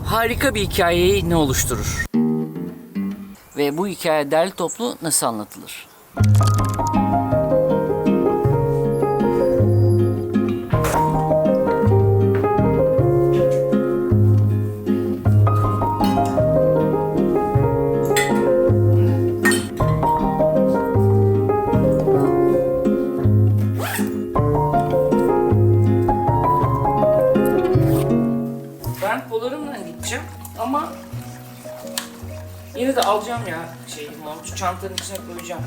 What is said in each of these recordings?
harika bir hikayeyi ne oluşturur? Ve bu hikaye derli toplu nasıl anlatılır? Ben pololarımla gideceğim ama yine de alacağım ya montu çantanın içine koyacağım.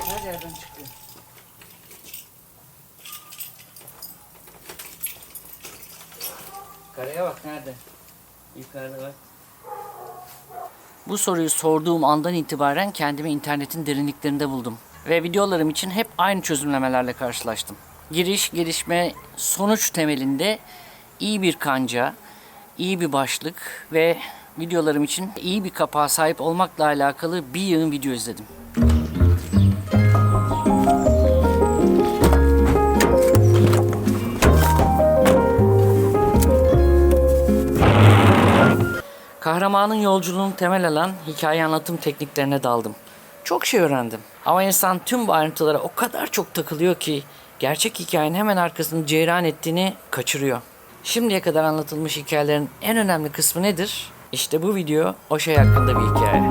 Her yerden çıkıyor. Karaya bak nerede? Yukarıda bak. Bu soruyu sorduğum andan itibaren kendimi internetin derinliklerinde buldum. Ve videolarım için hep aynı çözümlemelerle karşılaştım. Giriş, gelişme, sonuç temelinde iyi bir kanca, iyi bir başlık ve videolarım için iyi bir kapağa sahip olmakla alakalı bir yığın video izledim. Kahramanın yolculuğunu temel alan hikaye anlatım tekniklerine daldım. Çok şey öğrendim. Ama insan tüm bu ayrıntılara o kadar çok takılıyor ki gerçek hikayenin hemen arkasını ceyran ettiğini kaçırıyor. Şimdiye kadar anlatılmış hikayelerin en önemli kısmı nedir? İşte bu video o şey hakkında bir hikaye.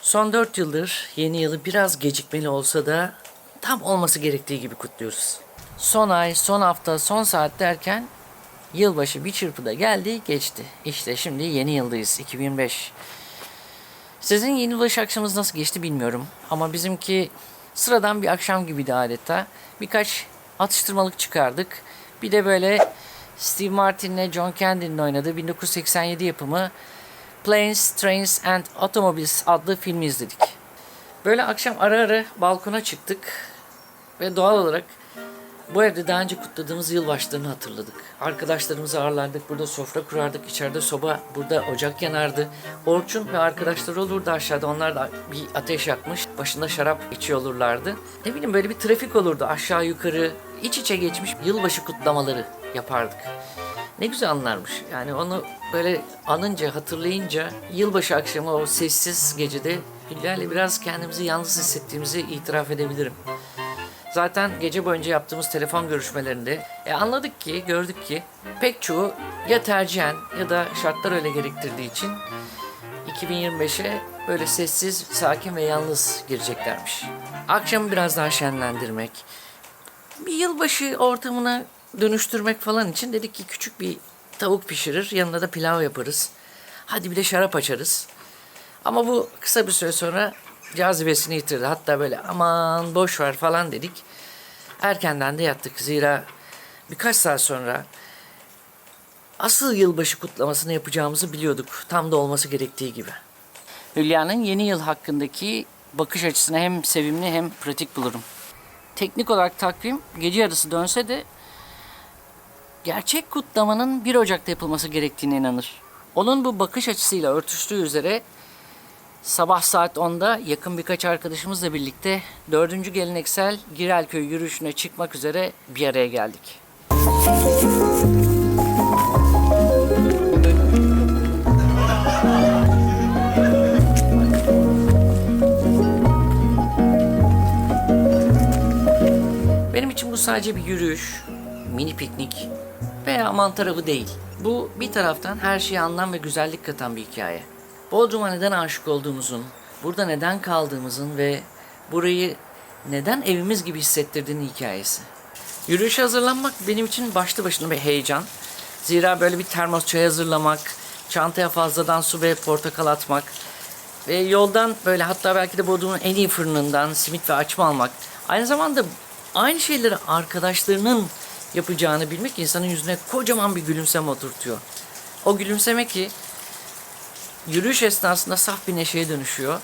Son 4 yıldır yeni yılı biraz gecikmeli olsa da tam olması gerektiği gibi kutluyoruz. Son ay, son hafta, son saat derken yılbaşı bir çırpıda geldi, geçti. İşte şimdi yeni yıldayız, 2025. Sizin yeni yılbaşı akşamınız nasıl geçti bilmiyorum. Ama bizimki sıradan bir akşam gibiydi adeta. Birkaç atıştırmalık çıkardık. Bir de böyle Steve Martin'le John Candy'nin oynadığı 1987 yapımı Planes, Trains and Automobiles adlı filmi izledik. Böyle akşam ara ara balkona çıktık ve doğal olarak bu evde daha önce kutladığımız yılbaşlarını hatırladık. Arkadaşlarımızı ağırlardık, burada sofra kurardık, içeride soba, burada ocak yanardı. Orçun ve arkadaşları olurdu aşağıda, onlar da bir ateş yakmış, başında şarap içiyor olurlardı. Ne bileyim böyle bir trafik olurdu aşağı yukarı, iç içe geçmiş yılbaşı kutlamaları yapardık. Ne güzel anlarmış. Yani onu böyle anınca, hatırlayınca yılbaşı akşamı o sessiz gecede Hülya'yla biraz kendimizi yalnız hissettiğimizi itiraf edebilirim. Zaten gece boyunca yaptığımız telefon görüşmelerinde anladık ki, gördük ki pek çoğu ya tercihen ya da şartlar öyle gerektirdiği için 2025'e böyle sessiz, sakin ve yalnız gireceklermiş. Akşamı biraz daha şenlendirmek, bir yılbaşı ortamına dönüştürmek falan için dedik ki küçük bir tavuk pişirir, yanında da pilav yaparız. Hadi bir de şarap açarız. Ama bu kısa bir süre sonra cazibesini yitirdi. Hatta böyle aman boş ver falan dedik. Erkenden de yattık. Zira birkaç saat sonra asıl yılbaşı kutlamasını yapacağımızı biliyorduk. Tam da olması gerektiği gibi. Hülya'nın yeni yıl hakkındaki bakış açısını hem sevimli hem pratik bulurum. Teknik olarak takvim gece yarısı dönse de gerçek kutlamanın 1 Ocak'ta yapılması gerektiğine inanır. Onun bu bakış açısıyla örtüştüğü üzere sabah saat 10'da yakın birkaç arkadaşımızla birlikte 4. geleneksel Girelköy yürüyüşüne çıkmak üzere bir araya geldik. Benim için bu sadece bir yürüyüş, mini piknik veya aman tarafı değil. Bu bir taraftan her şeye anlam ve güzellik katan bir hikaye. Bodrum'a neden aşık olduğumuzun, burada neden kaldığımızın ve burayı neden evimiz gibi hissettirdiğinin hikayesi. Yürüyüşe hazırlanmak benim için başlı başına bir heyecan. Zira böyle bir termos çay hazırlamak, çantaya fazladan su ve portakal atmak ve yoldan böyle hatta belki de Bodrum'un en iyi fırınından simit ve açma almak. Aynı zamanda aynı şeyleri arkadaşlarının yapacağını bilmek insanın yüzüne kocaman bir gülümseme oturtuyor. O gülümseme ki yürüyüş esnasında saf bir neşeye dönüşüyor.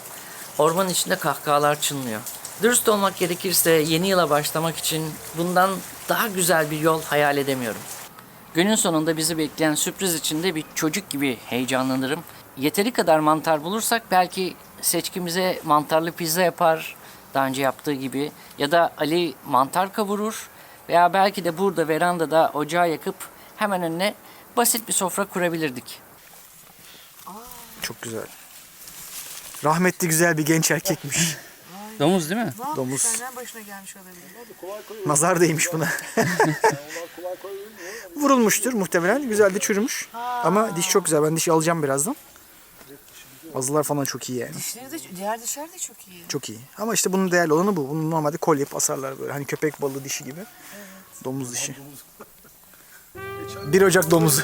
Ormanın içinde kahkahalar çınlıyor. Dürüst olmak gerekirse yeni yıla başlamak için bundan daha güzel bir yol hayal edemiyorum. Günün sonunda bizi bekleyen sürpriz içinde bir çocuk gibi heyecanlanırım. Yeteri kadar mantar bulursak belki seçkimize mantarlı pizza yapar daha önce yaptığı gibi. Ya da Ali mantar kavurur veya belki de burada verandada ocağı yakıp hemen önüne basit bir sofra kurabilirdik. Çok güzel. Rahmetli güzel bir genç erkekmiş. Domuz değil mi? Domuz. Senden başına gelmiş olabilir. Nazar değmiş buna. Vurulmuştur muhtemelen. Güzel de çürümüş. Ama diş çok güzel. Ben dişi alacağım birazdan. Azılar falan çok iyi yani. Dişleri de, diğer dişler de çok iyi. Çok iyi. Ama işte bunun değerli olanı bu. Bunu normalde kolye yapıp asarlar böyle. Hani köpek balığı dişi gibi. Domuz dişi. 1 Ocak domuzu.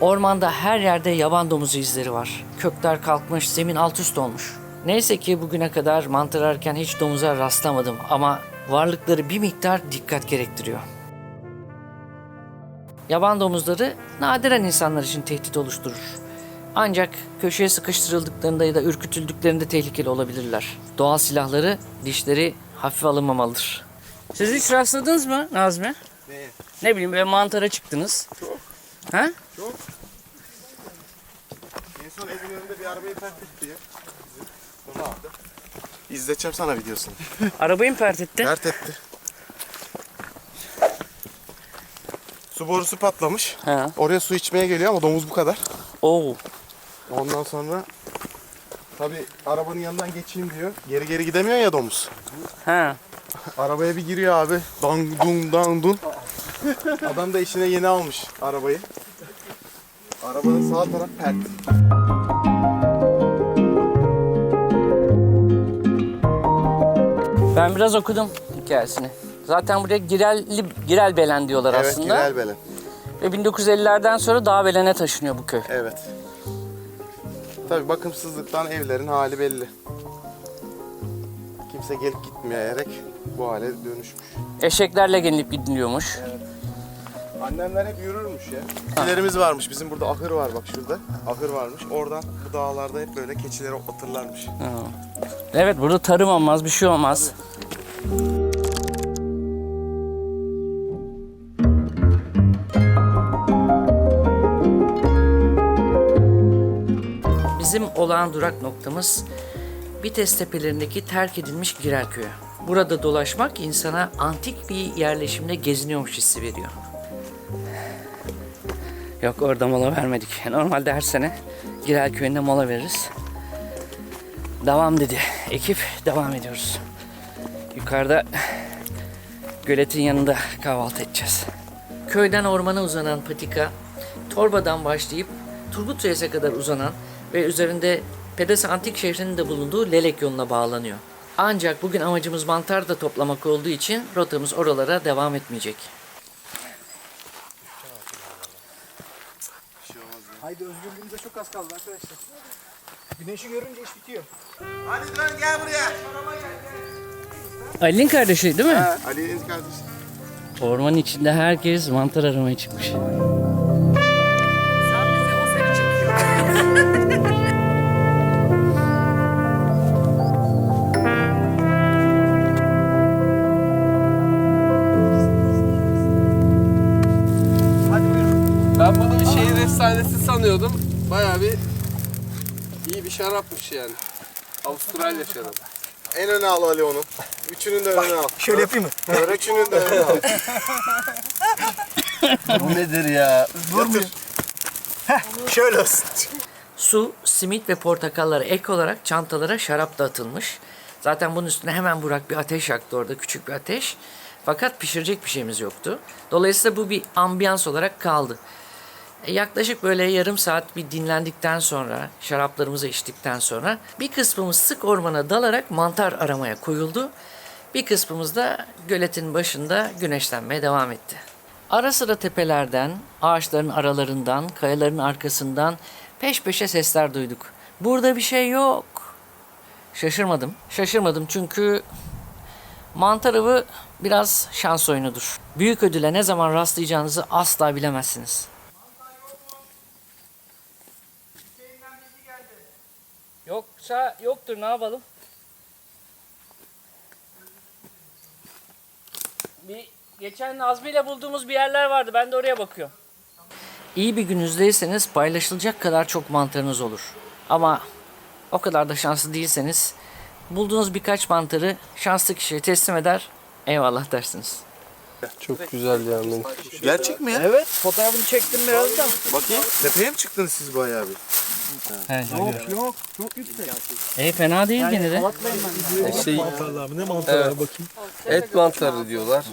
Ormanda her yerde yaban domuzu izleri var. Kökler kalkmış, zemin alt üst olmuş. Neyse ki bugüne kadar mantar ararken hiç domuza rastlamadım ama varlıkları bir miktar dikkat gerektiriyor. Yaban domuzları nadiren insanlar için tehdit oluşturur. Ancak köşeye sıkıştırıldıklarında ya da ürkütüldüklerinde tehlikeli olabilirler. Doğal silahları, dişleri hafife alınmamalıdır. Siz hiç rastladınız mı Nazmi? Neye? Ne bileyim böyle mantara çıktınız. Çok. Ha? Çok. En son evin önünde bir arabayı terk etti ya. Onu aldı. İzleteceğim sana videosunu. Arabayı mı pert etti? Dert etti. Su borusu patlamış. Ha. Oraya su içmeye geliyor ama domuz bu kadar. Oo. Ondan sonra tabi arabanın yanından geçeyim diyor. Geri geri gidemiyor ya domuz. Ha. Arabaya bir giriyor abi. Dang dun dang dun. Adam da işine yeni almış arabayı. Arabanın sağ taraf pert. Ben biraz okudum hikayesini. Zaten buraya Girelbelen diyorlar Evet, aslında. Girelbelen. Ve 1950'lerden sonra Dağbelen'e taşınıyor bu köy. Evet. Tabii bakımsızlıktan evlerin hali belli. Kimse gelip gitmeyerek bu hale dönüşmüş. Eşeklerle gelinip gidiliyormuş. Annemler hep yürürmüş ya. Keçilerimiz varmış. Bizim burada ahır var bak şurada. Ahır varmış. Oradan bu dağlarda hep böyle keçileri otlatırlarmış. Evet, burada tarım olmaz, bir şey olmaz. Bizim olağan durak noktamız Bites tepelerindeki terk edilmiş Girelköy'ü. Burada dolaşmak insana antik bir yerleşimde geziniyormuş hissi veriyor. Yok, orada mola vermedik. Normalde her sene Girelköy'ünde mola veririz. Devam dedi. Ekip devam ediyoruz. Yukarıda göletin yanında kahvaltı edeceğiz. Köyden ormana uzanan patika, Torba'dan başlayıp Turgutreis'e kadar uzanan ve üzerinde Pedes Antik şehrinin de bulunduğu Lelek yoluna bağlanıyor. Ancak bugün amacımız mantar da toplamak olduğu için rotamız oralara devam etmeyecek. Haydi özgürlüğümüze çok az kaldı arkadaşlar. Güneşi görünce iş bitiyor. Hadi dön gel buraya. Ali'nin kardeşi değil mi? Ali'nin kardeşi. Ormanın içinde herkes mantar aramaya çıkmış. Sen bize o seni çekiyor. Hadi buyurun. Ben bunu bir şehir efsanesi sanıyordum. Bayağı bir iyi bir şarapmış yani. Avustralya şarabı. En öne al Ali onu. Üçünün de önüne al. Şöyle yapayım mı? Üçünün de önüne al. Bu nedir ya? Yatır. Şöyle olsun. Su, simit ve portakallara ek olarak çantalara şarap dağıtılmış. Zaten bunun üstüne hemen Burak bir ateş yaktı orada, küçük bir ateş. Fakat pişirecek bir şeyimiz yoktu. Dolayısıyla bu bir ambiyans olarak kaldı. Yaklaşık böyle yarım saat bir dinlendikten sonra, şaraplarımızı içtikten sonra bir kısmımız sık ormana dalarak mantar aramaya koyuldu. Bir kısmımız da göletin başında güneşlenmeye devam etti. Ara sıra tepelerden, ağaçların aralarından, kayaların arkasından peş peşe sesler duyduk. Burada bir şey yok. Şaşırmadım. Şaşırmadım çünkü mantar avı biraz şans oyunudur. Büyük ödüle ne zaman rastlayacağınızı asla bilemezsiniz. Yoksa yoktur, ne yapalım? Bir Geçen Nazmi ile bulduğumuz bir yerler vardı. Ben de oraya bakıyorum. İyi bir gününüzdeyseniz paylaşılacak kadar çok mantarınız olur. Ama o kadar da şanslı değilseniz bulduğunuz birkaç mantarı şanslı kişiye teslim eder, eyvallah dersiniz. Çok güzel yani. Gerçek mi ya? Evet, fotoğrafını çektim birazdan. Bakayım. Tepeye mi çıktınız siz bayağı bir? Yok, çok yüksek. Fena değil gene de. Şey, Mantarlar ne mantarlar bakayım. et mantarı diyorlar.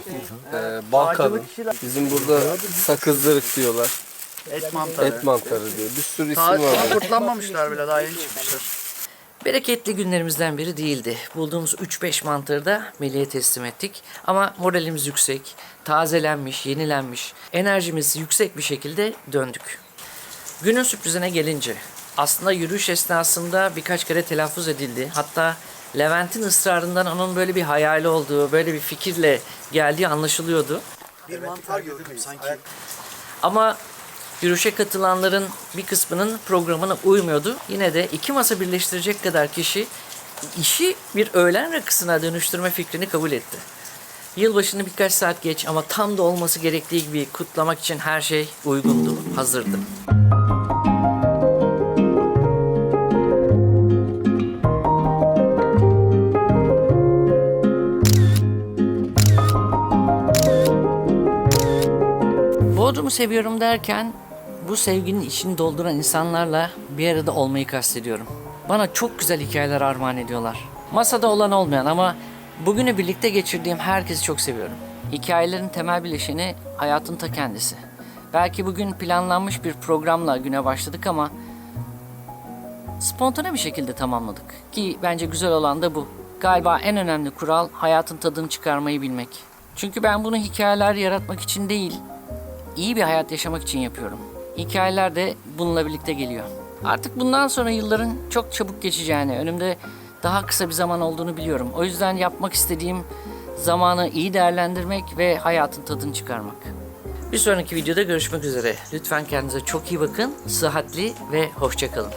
Balkalı. Bizim burada sakızdırık diyorlar. Et mantarı. Et mantarı diyor. Bir sürü isim Daha var. kurtlanmamışlar bile, daha yeni çıkmışlar. Bereketli günlerimizden biri değildi. Bulduğumuz 3-5 mantarı da Melih'e teslim ettik. Ama moralimiz yüksek, tazelenmiş, yenilenmiş, enerjimiz yüksek bir şekilde döndük. Günün sürprizine gelince, aslında yürüyüş esnasında birkaç kere telaffuz edildi. Hatta Levent'in ısrarından onun böyle bir hayali olduğu, böyle bir fikirle geldiği anlaşılıyordu. Bir mantar gördüm sanki. Ama yürüyüşe katılanların bir kısmının programına uymuyordu. Yine de iki masa birleştirecek kadar kişi işi bir öğlen rakısına dönüştürme fikrini kabul etti. Yılbaşını birkaç saat geç ama tam da olması gerektiği gibi kutlamak için her şey uygundu, hazırdı. Bodrum'u seviyorum derken bu sevginin içini dolduran insanlarla bir arada olmayı kastediyorum. Bana çok güzel hikayeler armağan ediyorlar. Masada olan olmayan ama bugünü birlikte geçirdiğim herkesi çok seviyorum. Hikayelerin temel bileşeni hayatın ta kendisi. Belki bugün planlanmış bir programla güne başladık ama spontane bir şekilde tamamladık. Ki bence güzel olan da bu. Galiba en önemli kural hayatın tadını çıkarmayı bilmek. Çünkü ben bunu hikayeler yaratmak için değil, iyi bir hayat yaşamak için yapıyorum. Hikayeler de bununla birlikte geliyor. Artık bundan sonra yılların çok çabuk geçeceğini, önümde daha kısa bir zaman olduğunu biliyorum. O yüzden yapmak istediğim zamanı iyi değerlendirmek ve hayatın tadını çıkarmak. Bir sonraki videoda görüşmek üzere. Lütfen kendinize çok iyi bakın, sıhhatli ve hoşça kalın.